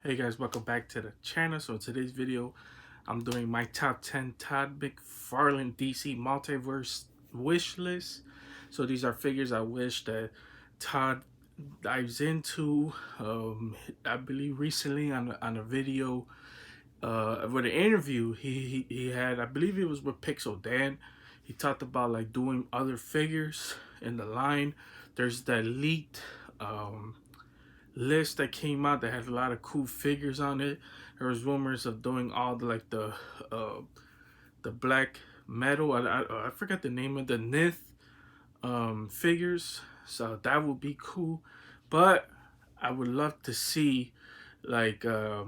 Hey guys, welcome back to the channel. So in today's video, I'm doing my top 10 Todd McFarlane DC Multiverse wish list. So these are figures I wish that Todd dives into. I believe recently on a video, with an interview he had, I believe it was with Pixel Dan. He talked about like doing other figures in the line. There's that leaked list that came out that had a lot of cool figures on it. There was rumors of doing all the black metal. I forgot the name of the Nith figures, so that would be cool. But I would love to see like I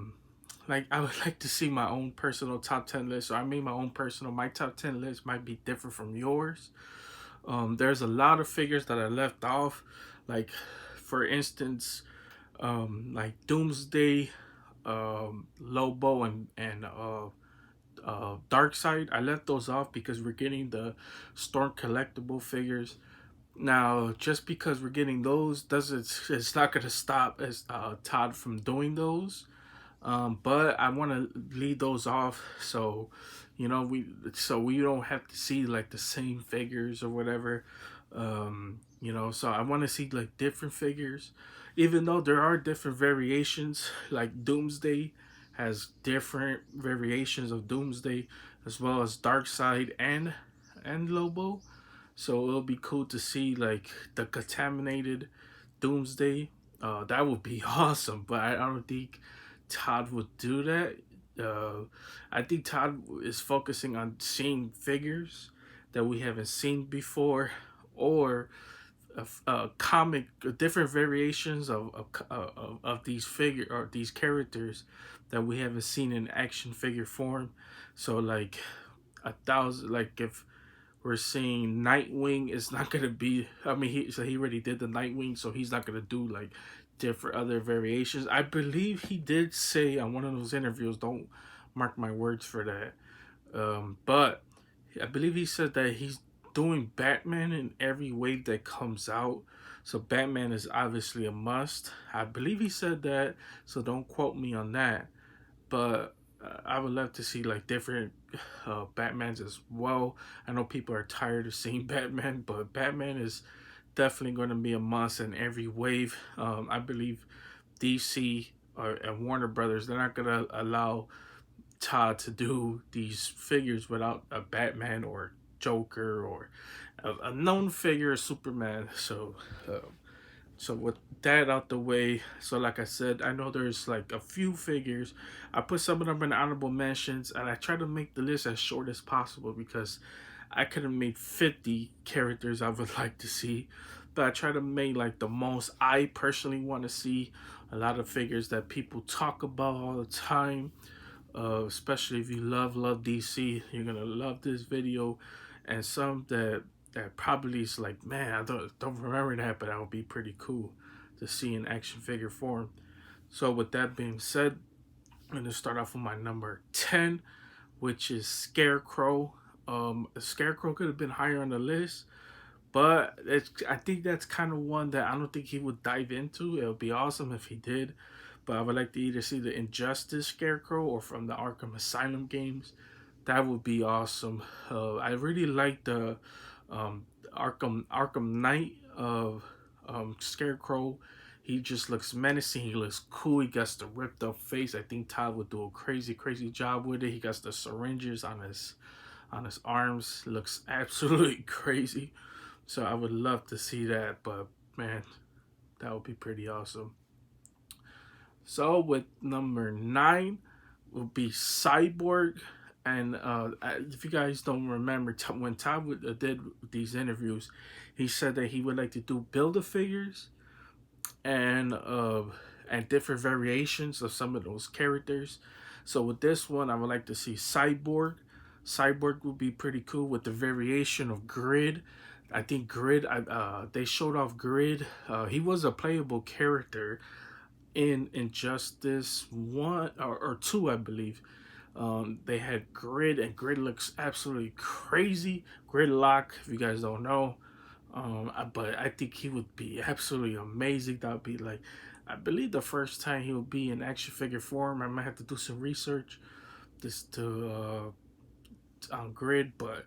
would like to see my own personal top 10 list. So I made my top 10 list might be different from yours. There's a lot of figures that I left off, like for instance, like Doomsday, Lobo, and Dark Side. I left those off because we're getting the Storm collectible figures. Now, just because we're getting those doesn't it's not gonna stop Todd from doing those. But I want to leave those off so we don't have to see like the same figures or whatever. So I want to see like different figures, even though there are different variations. Like Doomsday has different variations of Doomsday, as well as Darkseid and Lobo. So it'll be cool to see like the contaminated Doomsday. That would be awesome, but I don't think Todd would do that. I think Todd is focusing on seeing figures that we haven't seen before, or comic different variations of these figure or these characters that we haven't seen in action figure form. So like like if we're seeing Nightwing, it's not gonna be. I mean, he already did the Nightwing, so he's not gonna do like different other variations. I believe he did say on one of those interviews. Don't mark my words for that. But I believe he said that he's doing Batman in every wave that comes out. So Batman is obviously a must. I believe he said that, so don't quote me on that. But I would love to see like different Batmans as well. I know people are tired of seeing Batman, but Batman is definitely going to be a must in every wave. I believe DC and Warner Brothers, they're not going to allow Todd to do these figures without a Batman or Joker or a known figure, Superman. So with that out the way, so like I said, I know there's like a few figures. I put some of them in honorable mentions, and I try to make the list as short as possible because I could have made 50 characters I would like to see, but I try to make like the most I personally want to see. A lot of figures that people talk about all the time, especially if you love DC, you're gonna love this video. And some that probably is like, man, I don't remember that, but that would be pretty cool to see in action figure form. So with that being said, I'm gonna start off with my number 10, which is Scarecrow. Scarecrow could have been higher on the list, but I think that's kind of one that I don't think he would dive into. It would be awesome if he did, but I would like to either see the Injustice Scarecrow or from the Arkham Asylum games. That would be awesome. I really like the Arkham Knight of Scarecrow. He just looks menacing. He looks cool. He got the ripped up face. I think Todd would do a crazy job with it. He got the syringes on his arms. Looks absolutely crazy. So I would love to see that. But man, that would be pretty awesome. So with number 9 will be Cyborg. And if you guys don't remember, when Todd did these interviews, he said that he would like to do Build-A-Figures and different variations of some of those characters. So with this one, I would like to see Cyborg. Cyborg would be pretty cool with the variation of Grid. I think Grid, they showed off Grid. He was a playable character in Injustice 1 or 2, I believe. They had Grid, and Grid looks absolutely crazy. Gridlock, if you guys don't know. But I think he would be absolutely amazing. That would be like I believe the first time he will be in action figure form. I might have to do some research this to on grid, but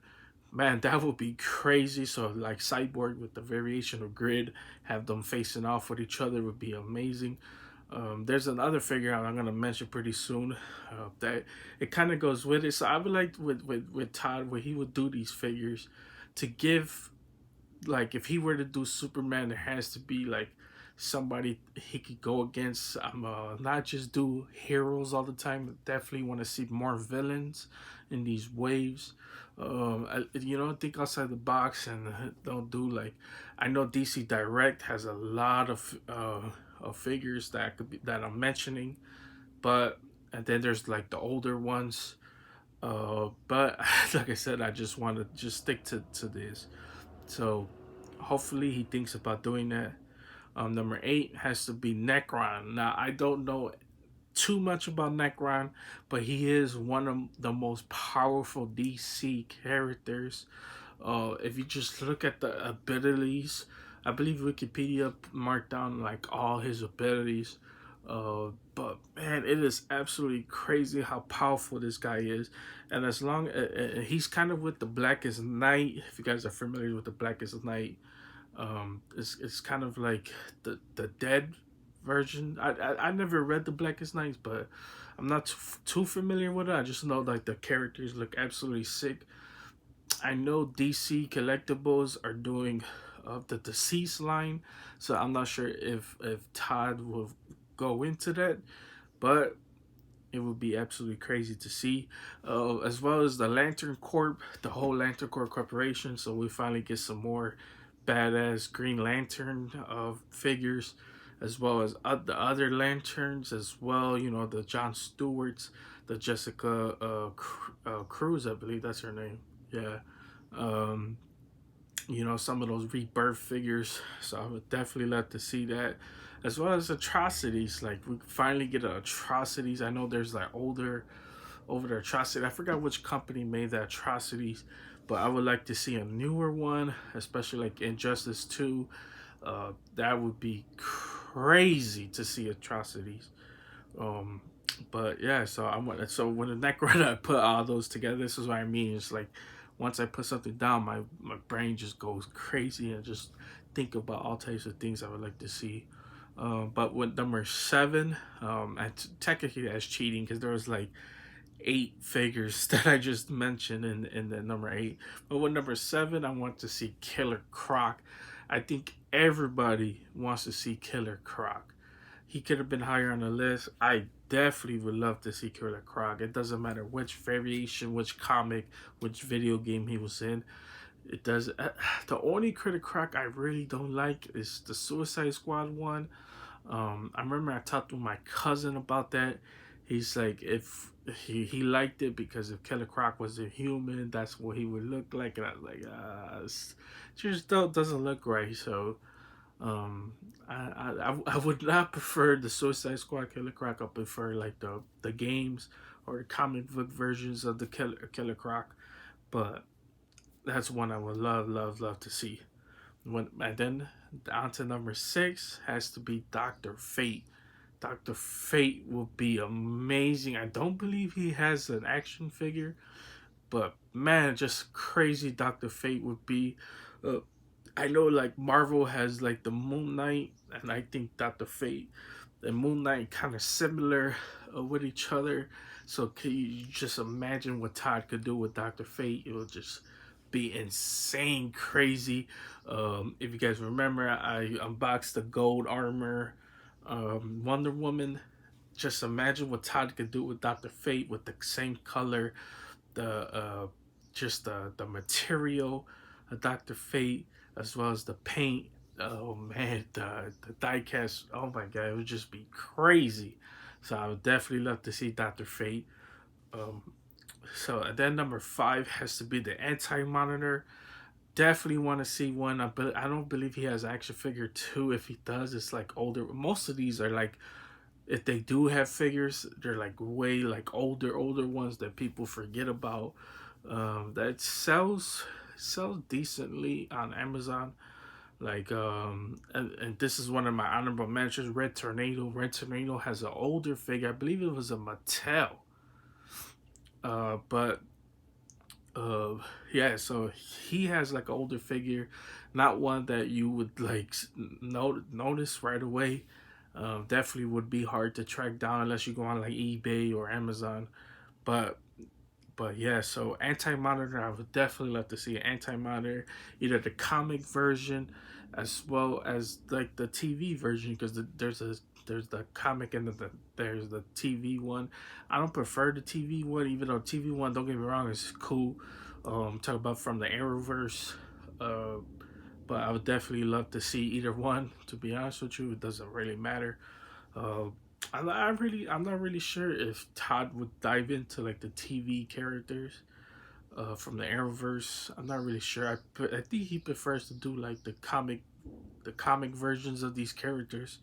man, that would be crazy. So like Cyborg with the variation of grid, have them facing off with each other would be amazing. There's another figure out I'm gonna mention pretty soon that it kind of goes with it. So I would like with Todd where he would do these figures to give, like if he were to do Superman, there has to be like somebody he could go against. I'm not just do heroes all the time. Definitely want to see more villains in these waves. Think outside the box and don't do like, I know DC Direct has a lot of figures that could be that I'm mentioning, but and then there's like the older ones. But like I said, I just want to just stick to this. So hopefully he thinks about doing that. Number 8 has to be Necron. Now I don't know too much about Necron, but he is one of the most powerful DC characters. If you just look at the abilities, I believe Wikipedia marked down like all his abilities. But man, it is absolutely crazy how powerful this guy is. And as long he's kind of with the Blackest Night, if you guys are familiar with the Blackest Night, it's kind of like the dead version. I never read the Blackest Nights, but I'm not too familiar with it. I just know like the characters look absolutely sick. I know DC Collectibles are doing the Deceased line, so I'm not sure if Todd will go into that, but it would be absolutely crazy to see, as well as the Lantern Corp, the whole Lantern Corp corporation. So we finally get some more badass Green Lantern figures, as well as the other lanterns as well. You know, the John Stewart's, the Jessica Cruz, I believe that's her name. Yeah. Um, some of those rebirth figures. So I would definitely love to see that, as well as atrocities. Like we finally get atrocities. I know there's like over the atrocity. I forgot which company made the atrocities, but I would like to see a newer one, especially like Injustice 2. That would be crazy to see atrocities. Um, but yeah, so when the Necron I put all those together, this is what I mean. It's like once I put something down, my brain just goes crazy and just think about all types of things I would like to see. But with number 7, technically that's cheating because there was like 8 figures that I just mentioned in the number 8. But with number 7, I want to see Killer Croc. I think everybody wants to see Killer Croc. He could have been higher on the list. I definitely would love to see Killer Croc. It doesn't matter which variation, which comic, which video game he was in. It does. The only Killer Croc I really don't like is the Suicide Squad one. I remember I talked with my cousin about that. He's like, if he liked it because if Killer Croc was a human, that's what he would look like. And I was like, it just doesn't look right. So I would not prefer the Suicide Squad Killer Croc. I prefer like the games or the comic book versions of the Killer Croc. But that's one I would love to see. And then on to number 6 has to be Doctor Fate. Doctor Fate will be amazing. I don't believe he has an action figure, but man, just crazy Doctor Fate would be. Uh, I know like Marvel has like the Moon Knight, and I think Doctor Fate and Moon Knight kind of similar with each other. So can you just imagine what Todd could do with Doctor Fate? It will just be insane, crazy. If you guys remember, I unboxed the gold armor Wonder Woman. Just imagine what Todd could do with Doctor Fate with the same color, the just the material of Doctor Fate, as well as the paint. Oh man, the diecast. Oh my god, it would just be crazy. So I would definitely love to see Doctor Fate. Um, so and then number 5 has to be the Anti Monitor. Definitely want to see one. I don't believe he has action figure 2. If he does, it's like older. Most of these are like, if they do have figures, they're like way like older ones that people forget about. That sells decently on Amazon. Like and this is one of my honorable mentions. Red Tornado. Red Tornado has an older figure. I believe it was a Mattel. But uh yeah, so he has like an older figure, not one that you would like notice right away. Definitely would be hard to track down unless you go on like eBay or Amazon. But yeah, so Anti Monitor, I would definitely love to see an Anti Monitor, either the comic version as well as like the TV version, because there's the comic and there's the TV one. I don't prefer the TV one, even though TV one, don't get me wrong, is cool. Talk about from the Arrowverse, uh, but I would definitely love to see either one. To be honest with you, it doesn't really matter. Uh, I'm not really sure if Todd would dive into like the TV characters from the Arrowverse. I'm not really sure. I think he prefers to do like the comic versions of these characters.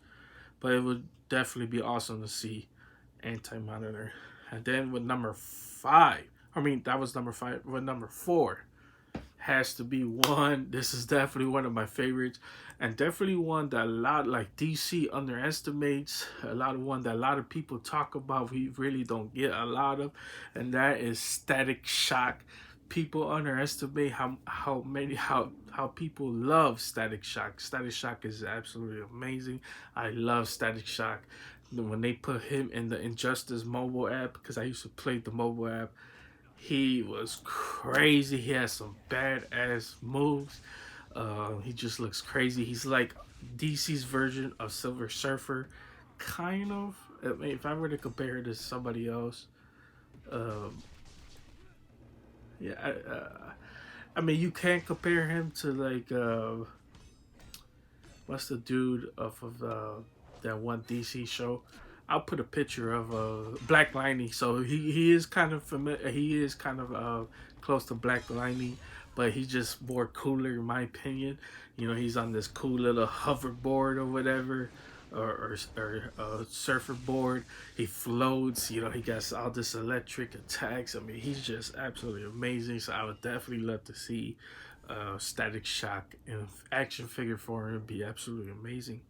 But it would definitely be awesome to see Anti Monitor. And then with number five, I mean that was number five. With number four, has to be one. This is definitely one of my favorites, and definitely one that a lot like DC underestimates. A lot of one that a lot of people talk about. We really don't get a lot of, and that is Static Shock. People underestimate how people love Static Shock. Static Shock is absolutely amazing. I love Static Shock. When they put him in the Injustice mobile app, because I used to play the mobile app, he was crazy. He has some badass moves. He just looks crazy. He's like DC's version of Silver Surfer, kind of. I mean, if I were to compare it to somebody else, um, yeah, I mean, you can't compare him to like what's the dude of that one DC show? I'll put a picture of Black Lightning. So he is kind of familiar. He is kind of close to Black Lightning, but he's just more cooler in my opinion. You know, he's on this cool little hoverboard or whatever, or surfer board. He floats. You know, he got all this electric attacks. I mean, he's just absolutely amazing. So I would definitely love to see Static Shock in action figure form. It'd be absolutely amazing.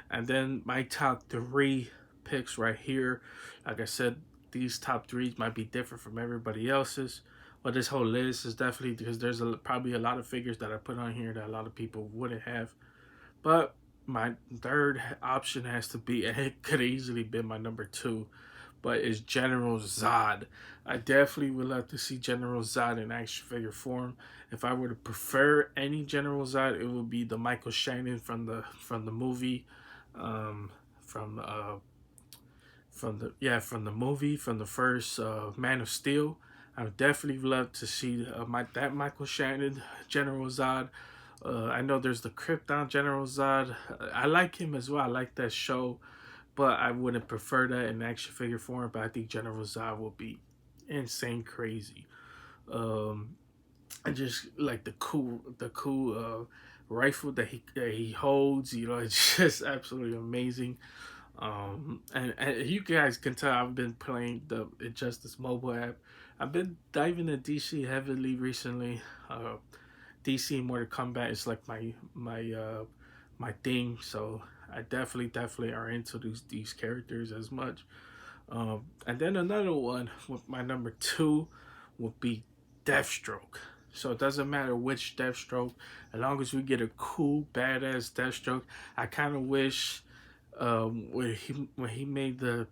And then my top three picks right here. Like I said, these top three might be different from everybody else's. But this whole list is definitely because there's probably a lot of figures that I put on here that a lot of people wouldn't have. But my third option has to be, and it could easily be my number two, but it's General Zod. I definitely would love to see General Zod in action figure form. If I were to prefer any General Zod, it would be the Michael Shannon from the movie, um, from from the movie, from the first Man of Steel. I would definitely love to see that Michael Shannon General Zod. I know there's the Krypton General Zod. I like him as well. I like that show, but I wouldn't prefer that in action figure form. But I think General Zod will be insane crazy. Um, I just like the cool rifle that he holds. You know, it's just absolutely amazing. And you guys can tell I've been playing the Injustice mobile app. I've been diving into DC heavily recently. DC and Mortal Kombat is like my thing. So I definitely are into these characters as much. And then another one with my number two would be Deathstroke. So it doesn't matter which Deathstroke, as long as we get a cool badass Deathstroke. I kind of wish when he made the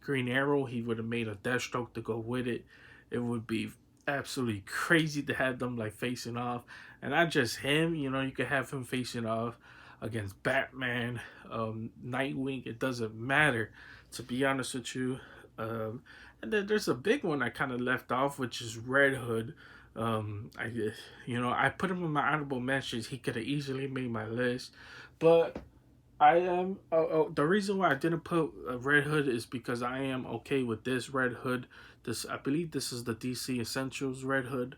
Green Arrow, he would have made a Deathstroke to go with it. It would be absolutely crazy to have them like facing off, and not just him. You know, you could have him facing off against Batman, Nightwing. It doesn't matter, to be honest with you. And then there's a big one I kind of left off, which is Red Hood. I I put him in my honorable mentions. He could have easily made my list, but I am. The reason why I didn't put Red Hood is because I am okay with this Red Hood. This, I believe, this is the DC Essentials Red Hood.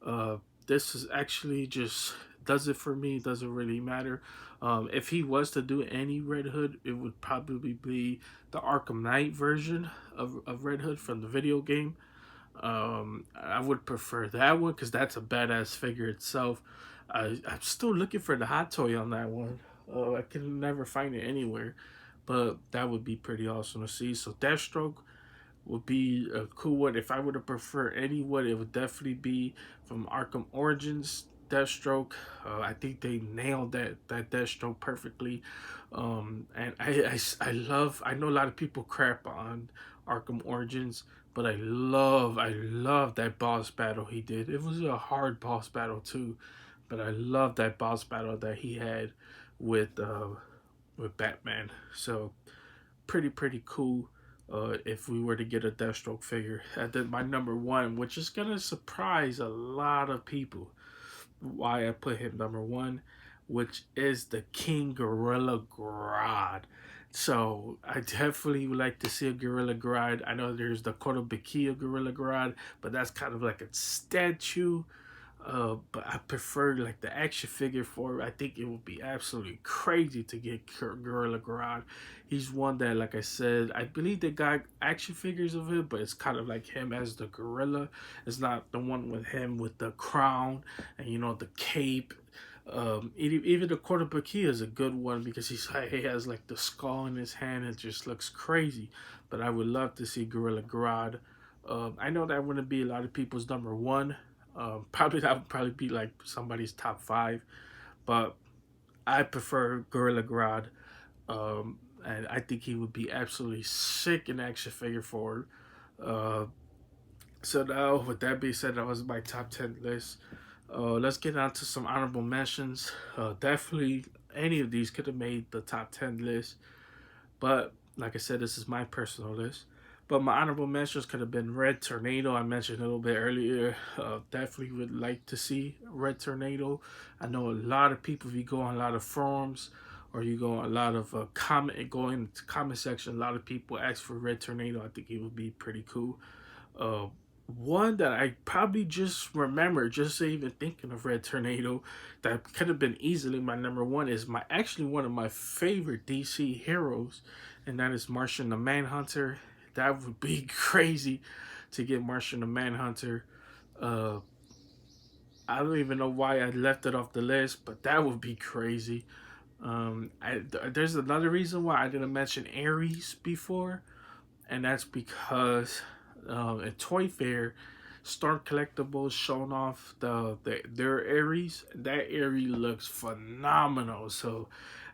Uh, this is actually just does it for me. It doesn't really matter. If he was to do any Red Hood, it would probably be the Arkham Knight version of Red Hood from the video game. I would prefer that one because that's a badass figure itself. I'm still looking for the hot toy on that one. I can never find it anywhere, but that would be pretty awesome to see. So Deathstroke would be a cool one. If I were to prefer anyone, it would definitely be from Arkham Origins. Deathstroke, I think they nailed that Deathstroke perfectly, and I love. I know a lot of people crap on Arkham Origins, but I love that boss battle he did. It was a hard boss battle too, but I love that boss battle that he had with uh, with Batman. So pretty cool. If we were to get a Deathstroke figure, and then my number one, which is gonna surprise a lot of people, why I put him number one, which is the King Gorilla Grodd. So I definitely would like to see a Gorilla Grodd. I know there's the Kotobukiya Gorilla Grodd, but that's kind of like a statue. But I prefer like the action figure for it. I think it would be absolutely crazy to get Gorilla Grodd. He's one that, like I said, I believe they got action figures of him, but it's kind of like him as the gorilla. It's not the one with him with the crown and the cape. Even the Quarterbacky is a good one because he has like the skull in his hand. It just looks crazy. But I would love to see Gorilla Grodd. I know that wouldn't be a lot of people's number one. Probably that would probably be like somebody's top five, but I prefer Gorilla Grodd, and I think he would be absolutely sick in action figure forward. Uh, so now, with that being said, that was my top 10 list. Let's get on to some honorable mentions. Definitely, any of these could have made the top 10 list, but like I said, this is my personal list. But my honorable mentions could have been Red Tornado. I mentioned a little bit earlier. Definitely would like to see Red Tornado. I know a lot of people, if you go on a lot of forums or you go on a lot of go into comment section, a lot of people ask for Red Tornado. I think it would be pretty cool. Uh, One that I probably just remember, just even thinking of Red Tornado, that could have been easily my number one is actually one of my favorite DC heroes, and that is Martian the Manhunter. That would be crazy to get Martian the Manhunter. Uh, I don't even know why I left it off the list, but that would be crazy. There's another reason why I didn't mention Ares before, and that's because at Toy Fair, Storm Collectibles showing off their Ares. That Ares looks phenomenal. So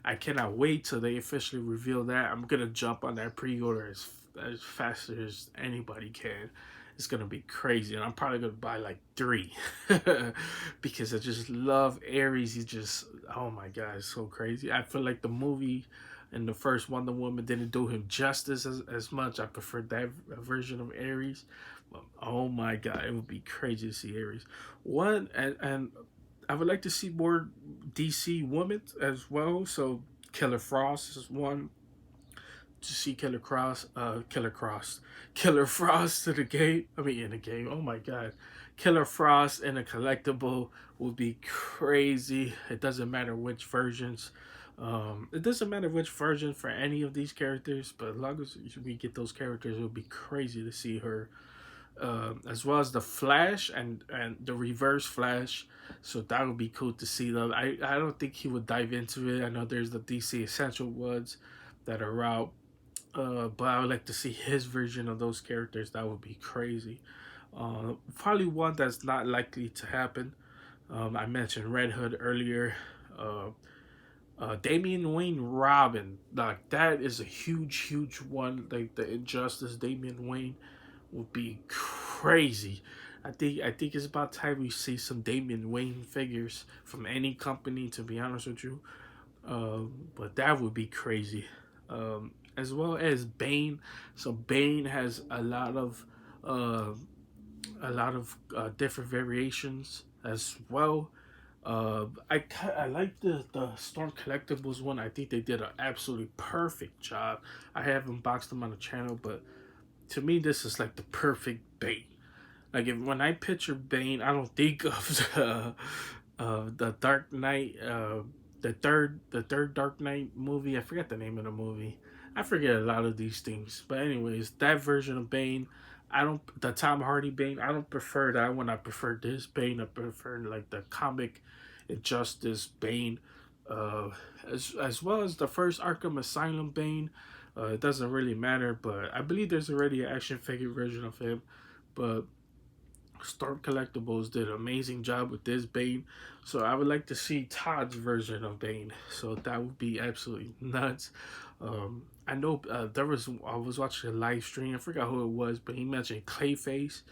I cannot wait till they officially reveal that. I'm gonna jump on that pre-order as fast as anybody can. It's gonna be crazy, and I'm probably gonna buy like three because I just love Ares. He's just, oh my god, it's so crazy. I feel like the movie and the first Wonder Woman didn't do him justice as much. I preferred that version of Ares. But, oh my god, it would be crazy to see Ares. One and I would like to see more DC women as well. So Killer Frost is one to see Killer Frost to the game. I mean, in the game. Oh my god, Killer Frost in a collectible would be crazy. It doesn't matter which versions. It doesn't matter which version for any of these characters, but as long as we get those characters, it would be crazy to see her. As well as the Flash and the Reverse Flash. So that would be cool to see them. I don't think he would dive into it. I know there's the DC Essential ones that are out, but I would like to see his version of those characters. That would be crazy. Probably one that's not likely to happen. I mentioned Red Hood earlier. Damian Wayne Robin, like that is a huge one. Like the Injustice Damian Wayne would be crazy. I think it's about time we see some Damian Wayne figures from any company. To be honest with you, but that would be crazy. As well as Bane. So Bane has uh, a lot of different variations as well. I like the Storm Collectibles one. I think they did an absolutely perfect job. I haven't boxed them on the channel, but to me, this is like the perfect Bane. Like when I picture Bane, I don't think of the Dark Knight, the third Dark Knight movie. I forget the name of the movie. I forget a lot of these things. But anyways, that version of Bane, the Tom Hardy Bane. I don't prefer that one. I prefer this Bane. I prefer like the comic Injustice Bane, uh, as well as the first Arkham Asylum Bane. It doesn't really matter, but I believe there's already an action figure version of him. But Storm Collectibles did an amazing job with this Bane, so I would like to see Todd's version of Bane. So that would be absolutely nuts. I know I was watching a live stream. I forgot who it was, but he mentioned Clayface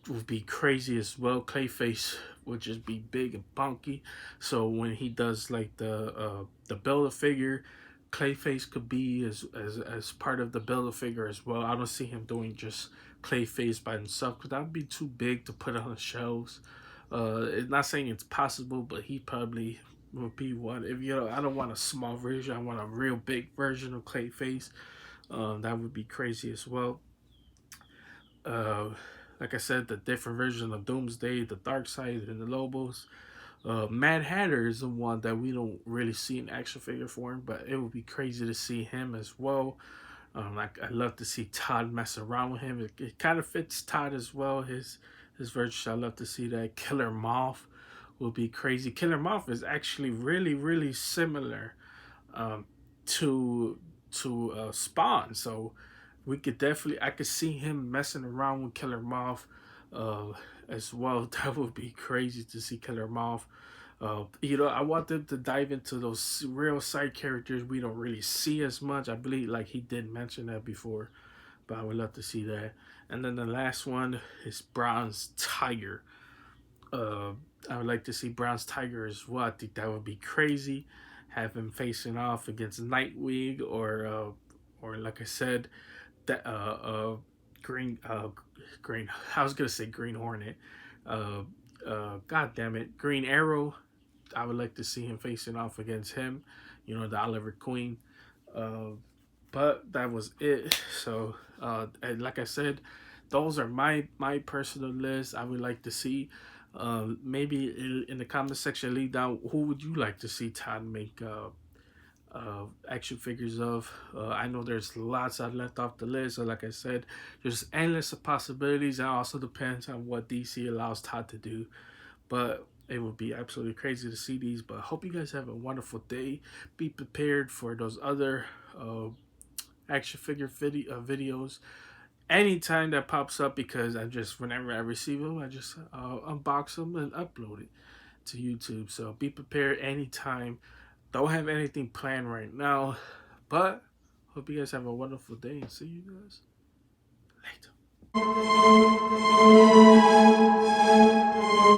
would be crazy as well. Clayface would just be big and bunky. So when he does like the Build a Figure, Clayface could be as part of the Build a Figure as well. I don't see him doing just Clayface by himself because that would be too big to put on the shelves. It's not saying it's possible, but he probably would be one. If you know, I don't want a small version. I want a real big version of Clayface. That would be crazy as well. Uh, like I said, the different version of Doomsday, the Dark Side, and the Lobos. Mad Hatter is the one that we don't really see in action figure form, but it would be crazy to see him as well. Like I love to see Todd mess around with him. It kind of fits Todd as well. His version. I love to see that. Killer Moth will be crazy. Killer Moth is actually really similar um, to Spawn. So we could definitely I could see him messing around with Killer Moth uh, as well. That would be crazy to see Killer Moth. I want them to dive into those real side characters we don't really see as much. I believe like he did mention that before, but I would love to see that. And then the last one is Bronze Tiger. Uh, I would like to see Bronze Tiger as well. I think that would be crazy. Have him facing off against Nightwing or like I said, that green green. I was gonna say Green Hornet. Uh, God damn it, Green Arrow. I would like to see him facing off against him. The Oliver Queen. Uh, but that was it. So, and like I said, those are my personal list. I would like to see. Maybe in the comment section, leave down who would you like to see Todd make action figures of. I know there's lots I've left off the list. So like I said, there's endless of possibilities. And it also depends on what DC allows Todd to do. But it would be absolutely crazy to see these. But I hope you guys have a wonderful day. Be prepared for those other action figure videos anytime that pops up, because whenever I receive them, I just unbox them and upload it to YouTube. So be prepared anytime. Don't have anything planned right now, but hope you guys have a wonderful day and see you guys later.